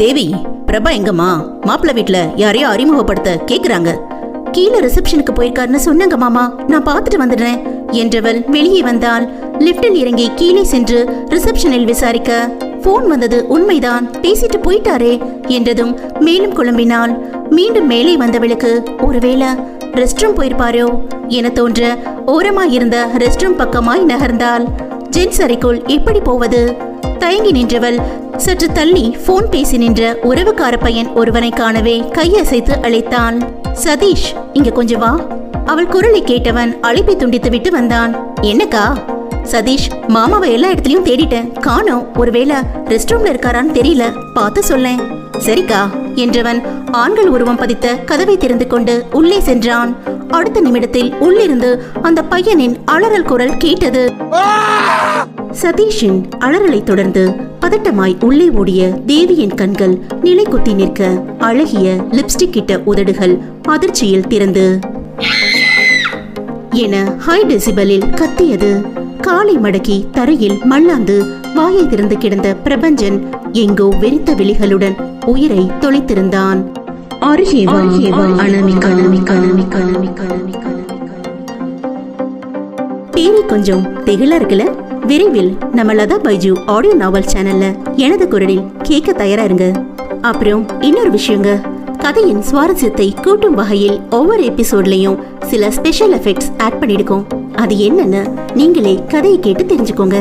தேவி, பிரபா எங்கம்மா? மாப்பிள்ள வீட்டுல யாரையோ அறிமுகப்படுத்த கேக்குறாங்க. கீழே ரிசப்ஷனுக்கு போயிருக்காருன்னு சொன்னாங்க மாமா, நான் பாத்துட்டு வந்துடுறேன் என்றவள் வெளியே வந்தாள். லிப்டில் இறங்கி கீழே சென்று ரிசப்ஷனில் விசாரிக்க போன் வந்தது உண்மைதான், பேசிட்டு போயிட்டாரே என்றதும் மேலும் குழம்பினாள். மீண்டும் மேலே வந்தவளுக்கு ஒருவேளை ரெஸ்ட் ரூம் போயிருப்பாரோ என தோன்ற ஓரமாயிருந்த ரெஸ்ட் ரூம் பக்கமாய் நகர்ந்தாள். ஜென்ஸ் அறைக்குள் எப்படி போவது? தயங்கி நின்றவள் சற்று தள்ளி போன் பேசி நின்ற உறவுக்கார பையன் ஒருவனை காணவே கையசைத்து அழைத்தாள். சதீஷ், இங்க கொஞ்சம் வா. அவள் குரலை கேட்டவன் அழைப்பை துண்டித்து விட்டு வந்தான். என்னக்கா? சதீஷ், மாமாவை எல்லா இடத்துலயும் தேடிட்டேன், காணோம். ஒருவேளை ரெஸ்ட் ரூம்ல இருக்காரான்னு தெரியல, பார்த்து சொல்லேன். சரிக்கா என்றவன் ஆண்கள் உருவம் பதித்த கதவை திறந்து கொண்டு உள்ளே சென்றான். அடுத்த நிமிடத்தில் உள்ளிருந்து அந்த பையனின் அலறல் குரல் கேட்டது. சதீஷின் அலறலை தொடர்ந்து பதட்டமாய் உள்ளே ஓடிய தேவியின் கண்கள் நிலை குத்தி நிற்க, அழகிய லிப்ஸ்டிக் இட்ட உதடுகள் அதிர்ச்சியில் திறந்து என ஹை டெசிபலில் கத்தியது. காலை மடக்கி தரையில் மல்லாந்து வாயை திறந்து கிடந்த பிரபஞ்சன் எங்கோ வெறித்த விழிகளுடன் உயிரை தொலைத்திருந்தான். பேரி கொஞ்சம் திகிலா இருக்குல்ல? விரைவில் நம்ம லதா பைஜு ஆடியோ நாவல் சேனல்ல எனது குரலில் கேட்க தயாரா இருங்க. அப்புறம் இன்னொரு விஷயங்க, கதையின் சுவாரஸ்யத்தை கூட்டும் வகையில் ஒவ்வொரு எபிசோட்லயும் சில ஸ்பெஷல் எஃபெக்ட்ஸ் ஆட் பண்ணிருக்கோம். அது என்னன்னு நீங்களே கதையை கேட்டு தெரிஞ்சுக்கோங்க.